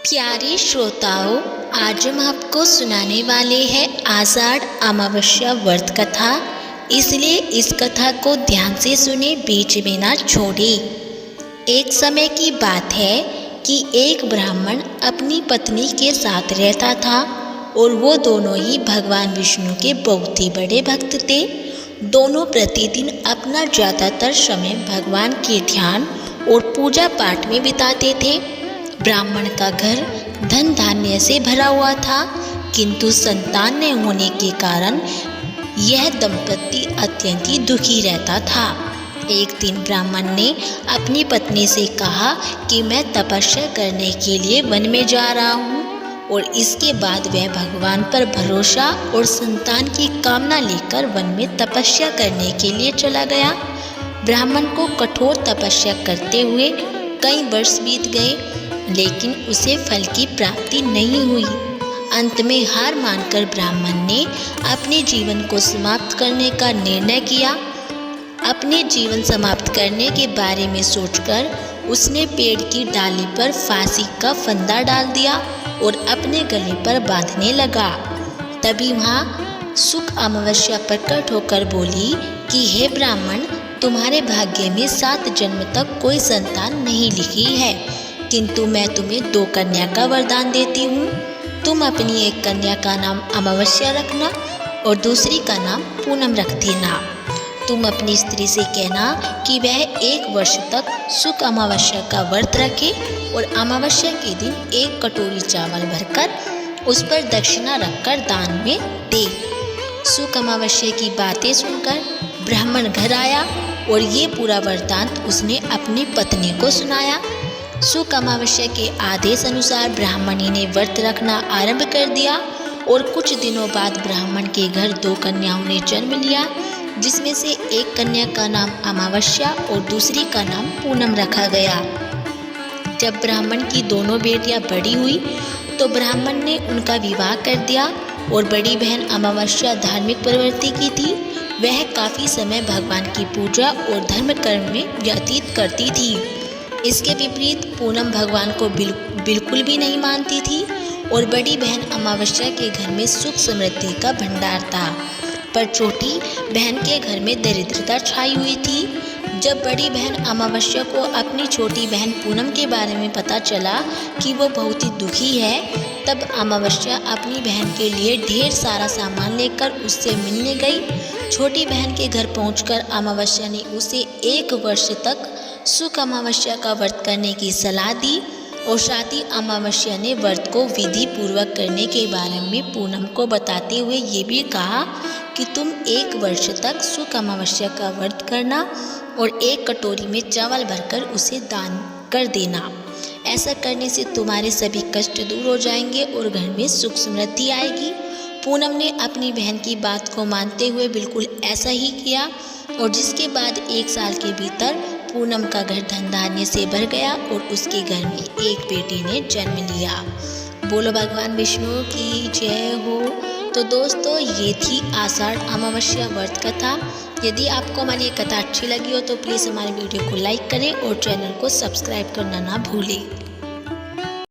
प्यारे श्रोताओं, आज हम आपको सुनाने वाले हैं आषाढ़ अमावस्या व्रत कथा। इसलिए इस कथा को ध्यान से सुने, बीच में ना छोड़े। एक समय की बात है कि एक ब्राह्मण अपनी पत्नी के साथ रहता था और वो दोनों ही भगवान विष्णु के बहुत ही बड़े भक्त थे। दोनों प्रतिदिन अपना ज़्यादातर समय भगवान के ध्यान और पूजा पाठ में बिताते थे। ब्राह्मण का घर धन धान्य से भरा हुआ था, किंतु संतान न होने के कारण यह दंपति अत्यंत ही दुखी रहता था। एक दिन ब्राह्मण ने अपनी पत्नी से कहा कि मैं तपस्या करने के लिए वन में जा रहा हूँ, और इसके बाद वह भगवान पर भरोसा और संतान की कामना लेकर वन में तपस्या करने के लिए चला गया। ब्राह्मण को कठोर तपस्या करते हुए कई वर्ष बीत गए, लेकिन उसे फल की प्राप्ति नहीं हुई। अंत में हार मानकर ब्राह्मण ने अपने जीवन को समाप्त करने का निर्णय किया। अपने जीवन समाप्त करने के बारे में सोचकर उसने पेड़ की डाली पर फांसी का फंदा डाल दिया और अपने गले पर बांधने लगा। तभी वहाँ सुख अमावस्या प्रकट होकर बोली कि हे ब्राह्मण, तुम्हारे भाग्य में 7 जन्म तक कोई संतान नहीं लिखी है, किंतु मैं तुम्हें 2 कन्या का वरदान देती हूँ। तुम अपनी एक कन्या का नाम अमावस्या रखना और दूसरी का नाम पूनम रख देना। तुम अपनी स्त्री से कहना कि वह 1 वर्ष तक सुख अमावस्या का व्रत रखे और अमावस्या के दिन 1 कटोरी चावल भरकर उस पर दक्षिणा रखकर दान में दे। सुख अमावस्या की बातें सुनकर ब्राह्मण घर आया और ये पूरा वृत्तांत उसने अपनी पत्नी को सुनाया। सुख अमावस्या के आदेश अनुसार ब्राह्मणी ने व्रत रखना आरंभ कर दिया और कुछ दिनों बाद ब्राह्मण के घर 2 कन्याओं ने जन्म लिया, जिसमें से एक कन्या का नाम अमावस्या और दूसरी का नाम पूनम रखा गया। जब ब्राह्मण की दोनों बेटियां बड़ी हुई तो ब्राह्मण ने उनका विवाह कर दिया और बड़ी बहन अमावस्या धार्मिक प्रवृत्ति की थी। वह काफ़ी समय भगवान की पूजा और धर्म कर्म में व्यतीत करती थी। इसके विपरीत पूनम भगवान को बिल्कुल भी नहीं मानती थी और बड़ी बहन अमावस्या के घर में सुख समृद्धि का भंडार था, पर छोटी बहन के घर में दरिद्रता छाई हुई थी। जब बड़ी बहन अमावस्या को अपनी छोटी बहन पूनम के बारे में पता चला कि वो बहुत ही दुखी है, तब अमावस्या अपनी बहन के लिए ढेर सारा सामान लेकर उससे मिलने गई। छोटी बहन के घर पहुंचकर अमावस्या ने उसे 1 वर्ष तक सुख अमावस्या का व्रत करने की सलाह दी और साथ ही अमावस्या ने व्रत को विधि पूर्वक करने के बारे में पूनम को बताते हुए ये भी कहा कि तुम 1 वर्ष तक सुख अमावस्या का व्रत करना और 1 कटोरी में चावल भरकर उसे दान कर देना। ऐसा करने से तुम्हारे सभी कष्ट दूर हो जाएंगे और घर में सुख समृद्धि आएगी। पूनम ने अपनी बहन की बात को मानते हुए बिल्कुल ऐसा ही किया और जिसके बाद 1 साल के भीतर पूनम का घर धन धान्य से भर गया और उसके घर में एक बेटी ने जन्म लिया। बोलो भगवान विष्णु की जय हो। तो दोस्तों, ये थी आषाढ़ अमावस्या व्रत कथा। यदि आपको हमारी ये कथा अच्छी लगी हो तो प्लीज़ हमारे वीडियो को लाइक करें और चैनल को सब्सक्राइब करना ना भूलें।